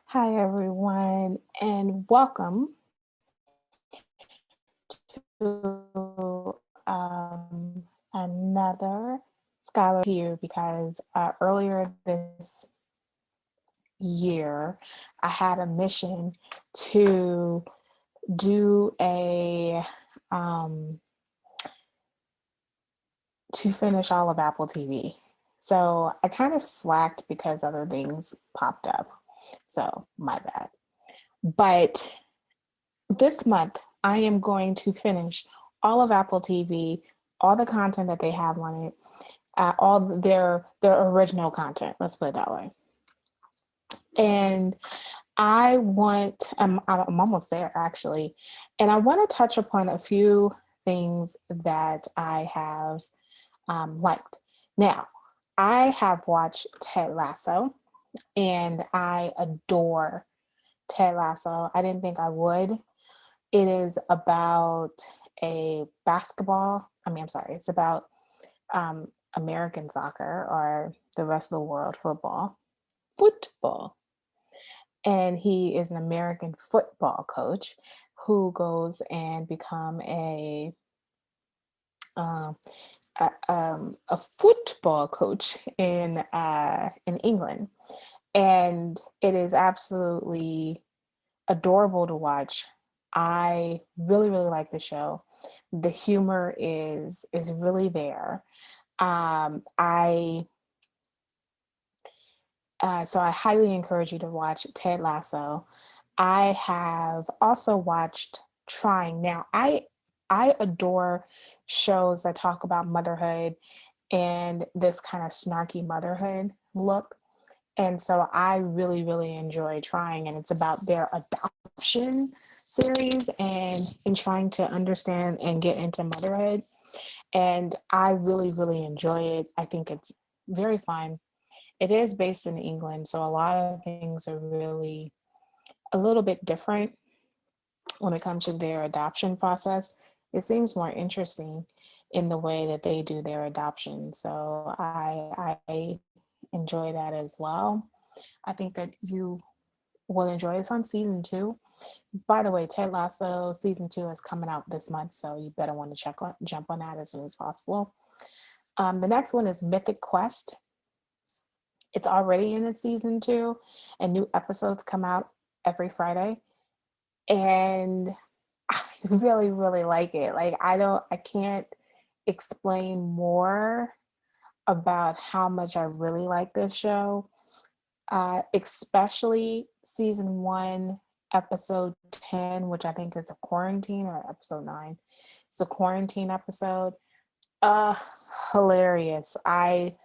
Hi, everyone, and welcome to another Scholar here because earlier this year I had a mission to do a um, to finish all of Apple TV. So I kind of slacked because other things popped up. So my bad. But this month, I am going to finish all of Apple TV, all the content that they have on it, all their original content. Let's put it that way. And I'm almost there actually, and I want to touch upon a few things that I have liked. Now, I have watched Ted Lasso, and I adore Ted Lasso. I didn't think I would. It is about a basketball. I'm sorry. It's about American soccer or the rest of the world football. Football. And he is an American football coach who goes and become um, a football coach in England, and it is absolutely adorable to watch. I really, really like the show. The humor is really there. I So I highly encourage you to watch Ted Lasso. I have also watched Trying. Now, I adore shows that talk about motherhood and this kind of snarky motherhood look. And so I really, really enjoy Trying, and it's about their adoption series and in trying to understand and get into motherhood. And I really, really enjoy it. I think it's very fun. It is based in England, so a lot of things are really a little bit different when it comes to their adoption process. It seems more interesting in the way that they do their adoption. So I enjoy that as well. I think that you will enjoy this on season two. By the way, Ted Lasso season two is coming out this month, so you better want to jump on that as soon as possible. The next one is Mythic Quest. It's already in its season two, and new episodes come out every Friday. And I really, really like it. Like I can't explain more about how much I really like this show. Especially season one, episode 10, which I think is a quarantine, or episode 9. It's a quarantine episode. Uh, Hilarious. I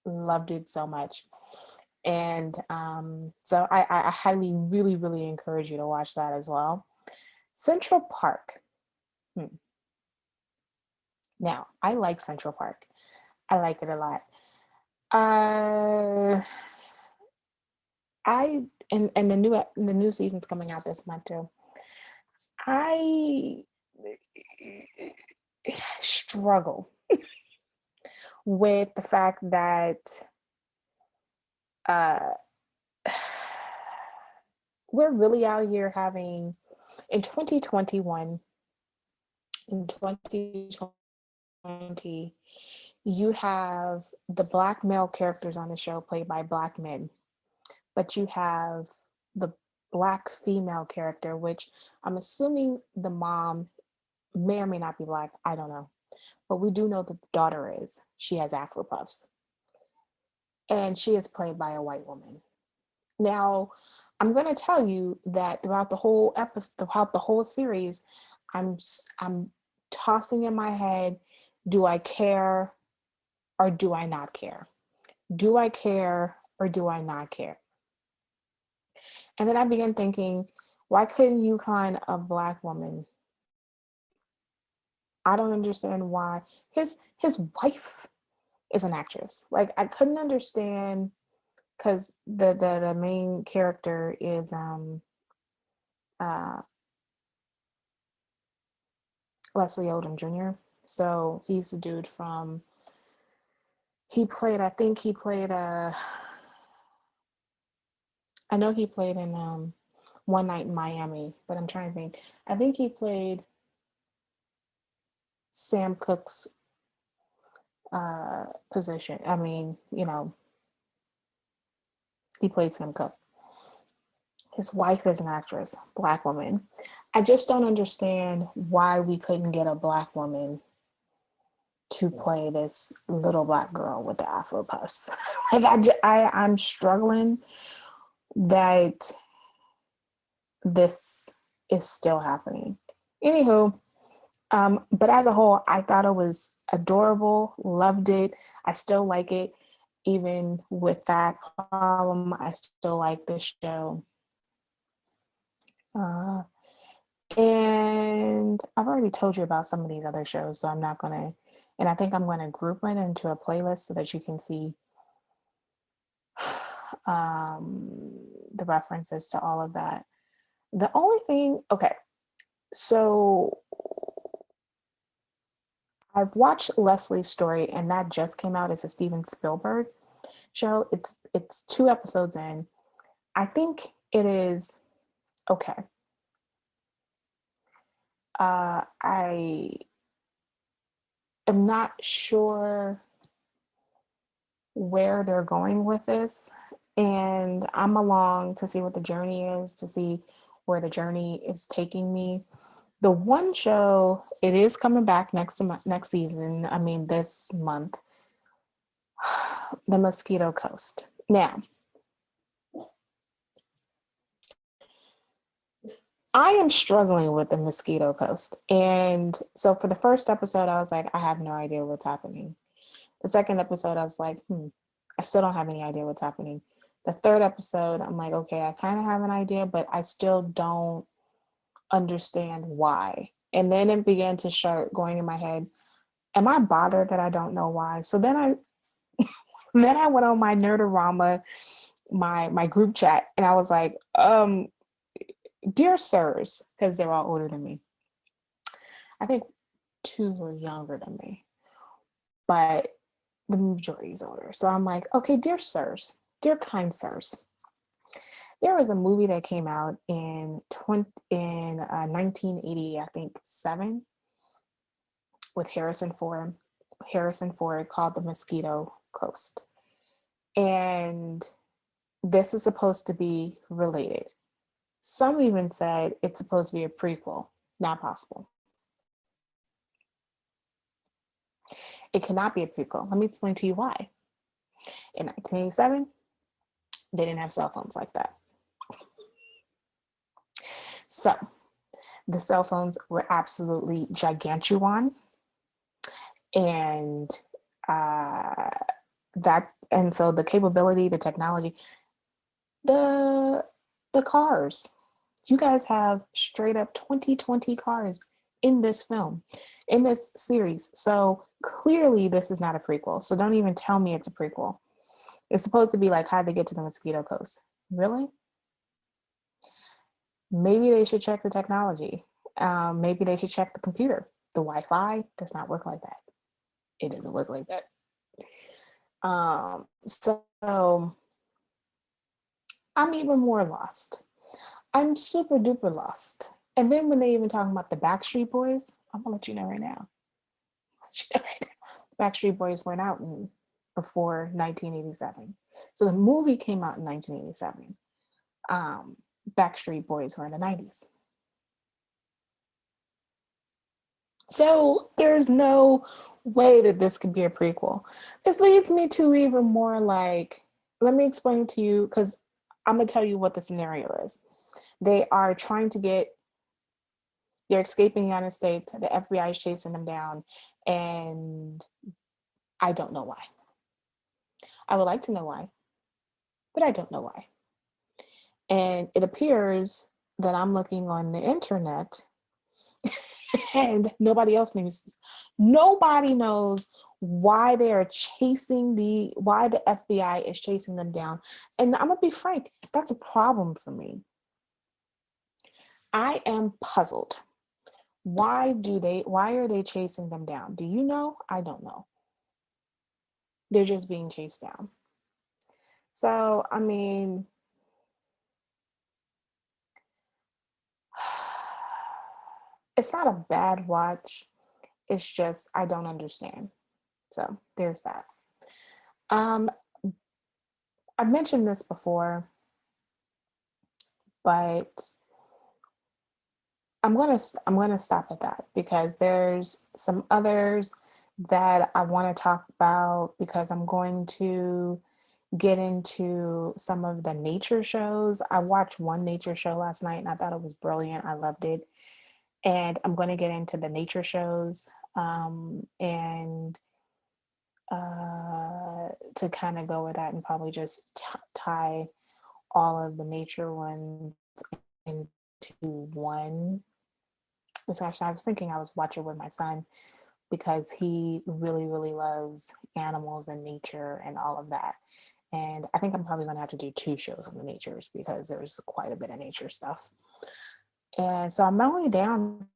loved it so much. And so I highly, really, really encourage you to watch that as well. Central Park. Hmm. Now, I like Central Park. I like it a lot. Uh, I and the new season's coming out this month too. I struggle with the fact that uh, we're really out here having in 2021, in 2020, you have the black male characters on the show played by black men, but you have the black female character, which I'm assuming the mom may or may not be black. I don't know. But we do know that the daughter is. She has Afro puffs. And she is played by a white woman. Now, I'm going to tell you that throughout the whole episode, throughout the whole series, I'm tossing in my head, do I care or do I not care? Do I care or do I not care? And then I began thinking, why couldn't you find a black woman? I don't understand why his wife is an actress. Like I couldn't understand because the main character is uh Leslie Odom Jr. So he's the dude from he played I think he played I know he played in One Night in Miami, but I'm trying to think. I think he played Sam Cooke's position. I mean, he played Sam Cooke. His wife is an actress, black woman. I just don't understand why we couldn't get a black woman to play this little black girl with the Afro puffs. Like I'm struggling that this is still happening. Anywho, but as a whole, I thought it was adorable, loved it. I still like it, even with that problem. I still like the show. Uh, and I've already told you about some of these other shows, so I'm not gonna. And I think I'm gonna group it into a playlist so that you can see the references to all of that. The only thing, okay, so I've watched Leslie's Story, and that just came out. It's a Steven Spielberg show. It's 2 episodes in. I think it is okay. I am not sure where they're going with this, and I'm along to see what the journey is, to see where the journey is taking me. The one show, it is coming back next season. I mean, this month, the Mosquito Coast. Now, I am struggling with the Mosquito Coast. And so for the first episode, I was like, I have no idea what's happening. The second episode, I was like, I still don't have any idea what's happening. The third episode, I'm like, okay, I kind of have an idea, but I still don't understand why. And then it began to start going in my head, am I bothered that I don't know why? So then I went on my Nerdorama, my group chat, and I was like, dear sirs, because they're all older than me. I think 2 were younger than me, but the majority is older. So I'm like, okay, dear sirs, dear kind sirs, there was a movie that came out in 1980, I think 7, with Harrison Ford. Called The Mosquito Coast, and this is supposed to be related. Some even said it's supposed to be a prequel. Not possible. It cannot be a prequel. Let me explain to you why. In 1987, they didn't have cell phones like that. So the cell phones were absolutely gigantuan, and so the capability, the technology, the cars. You guys have straight up 2020 cars in this film, in this series. So clearly this is not a prequel. So don't even tell me it's a prequel. It's supposed to be like how they get to the Mosquito Coast. Really? Maybe they should check the technology. Maybe they should check the computer. The Wi-Fi does not work like that. It doesn't work like that. So I'm even more lost. I'm super duper lost. And then when they even talking about the Backstreet Boys, I'm gonna let you know right now. Backstreet Boys weren't out before 1987. So the movie came out in 1987. Backstreet Boys were in the 90s. So there's no way that this could be a prequel. This leads me to even more like, let me explain to you, because I'm gonna tell you what the scenario is. They are trying to they're escaping the United States. The FBI is chasing them down, and I don't know why. I would like to know why, but I don't know why. And it appears that I'm looking on the internet and nobody else knows. Nobody knows why why the FBI is chasing them down. And I'm gonna be frank, that's a problem for me. I am puzzled. Why are they chasing them down? Do you know? I don't know. They're just being chased down. So, I mean, it's not a bad watch. It's just I don't understand. So there's that. Um, I've mentioned this before, but I'm gonna stop at that because there's some others that I want to talk about because I'm going to get into some of the nature shows. I watched one nature show last night and I thought it was brilliant. I loved it. And I'm going to get into the nature shows and to kind of go with that and probably just tie all of the nature ones into one. It's actually, I was thinking I was watching with my son because he really, really loves animals and nature and all of that. And I think I'm probably going to have to do two shows on the natures because there's quite a bit of nature stuff. And so I'm only down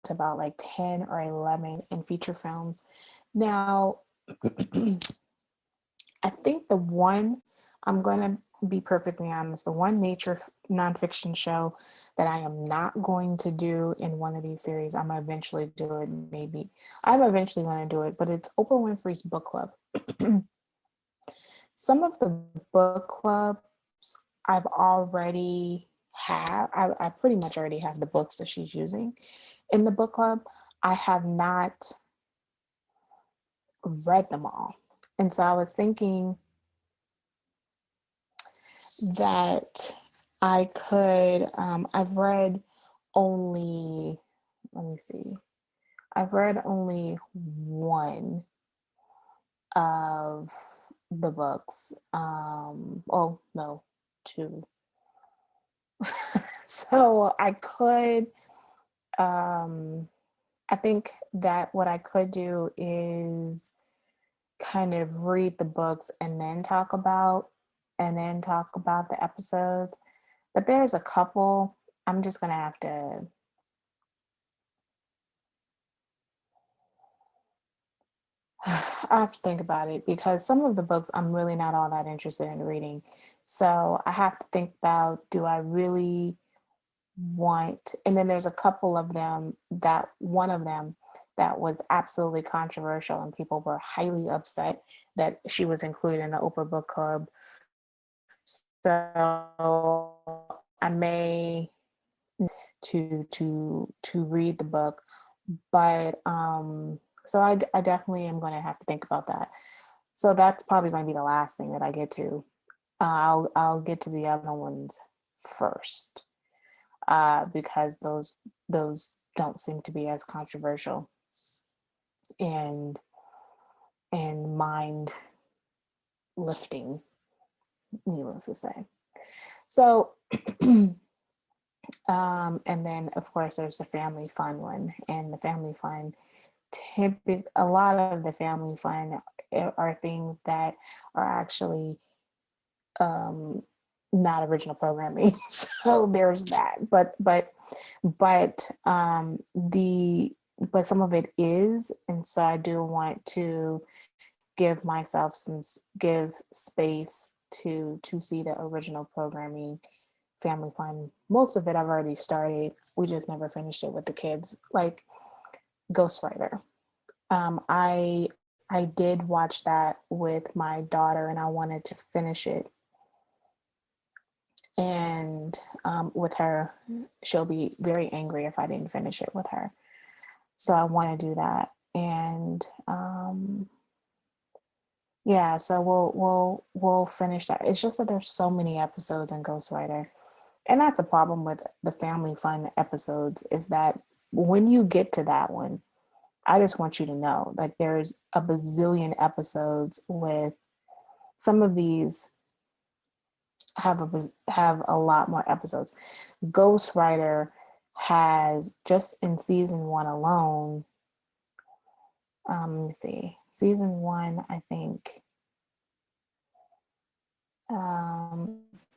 to about like 10 or 11 in feature films. Now, I think the one, I'm going to be perfectly honest, the one nature nonfiction show that I am not going to do in one of these series, I'm going to eventually do it. Maybe I'm eventually going to do it, but it's Oprah Winfrey's book club. Some of the book clubs I've already have, I pretty much already have the books that she's using in the book club. I have not read them all. And so I was thinking that I could, I've read only, let me see, I've read only one of the books. Oh, no, two. So I could, um, I think that what I could do is kind of read the books and then talk about the episodes. But there's a couple I'm just gonna have to I have to think about it because some of the books I'm really not all that interested in reading. So I have to think about, do I really want, and then there's a couple of them that one of them that was absolutely controversial and people were highly upset that she was included in the Oprah book club. So I may to read the book, but so I definitely am going to have to think about that. So that's probably going to be the last thing that I get to. I'll get to the other ones first because those don't seem to be as controversial and mind lifting, needless to say. So and then of course there's the family fun one, and the family fun a lot of the family fun are things that are actually um, not original programming. So there's that. The but some of it is, and so I do want to give myself give space to see the original programming family fun. Most of it I've already started. We just never finished it with the kids. Like Ghostwriter. I did watch that with my daughter, and I wanted to finish it. And with her, she'll be very angry if I didn't finish it with her. So I want to do that, and yeah. So we'll finish that. It's just that there's so many episodes in Ghostwriter, and that's a problem with the family fun episodes. Is that when you get to that one, I just want you to know, like, there's a bazillion episodes with some of these have a lot more episodes. Ghostwriter has just in season one alone. Let me see, season one, I think.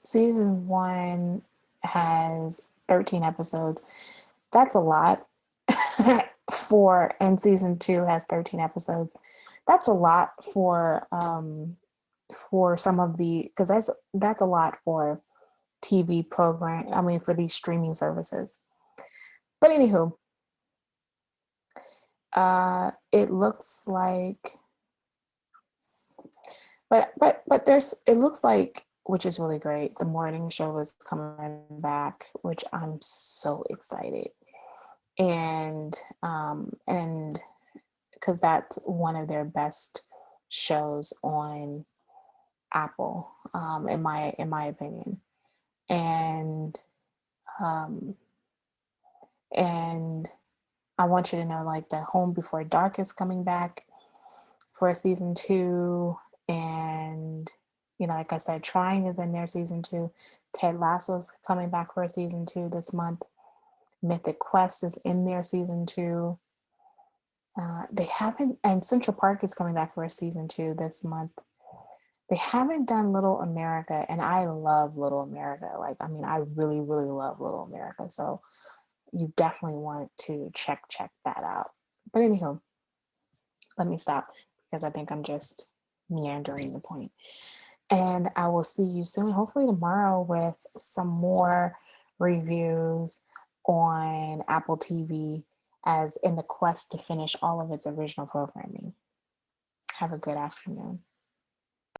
Season one has 13 episodes. That's a lot and season two has 13 episodes. That's a lot for some of the, because that's a lot for TV program. I mean, for these streaming services. But anywho, it looks like, but there's, it looks like, which is really great. The morning show is coming back, which I'm so excited. And because that's one of their best shows on Apple, in my opinion. And um, and I want you to know, like, the Home Before Dark is coming back for a season two, and like I said, Trying is in their season two. Ted Lasso's coming back for a season two this month. Mythic Quest is in their season two. They haven't, and Central Park is coming back for a season two this month. They haven't done Little America, and I love Little America. Like, I mean, I really, really love Little America. So you definitely want to check that out. But anyhow, let me stop because I think I'm just meandering the point. And I will see you soon, hopefully tomorrow, with some more reviews on Apple TV as in the quest to finish all of its original programming. Have a good afternoon.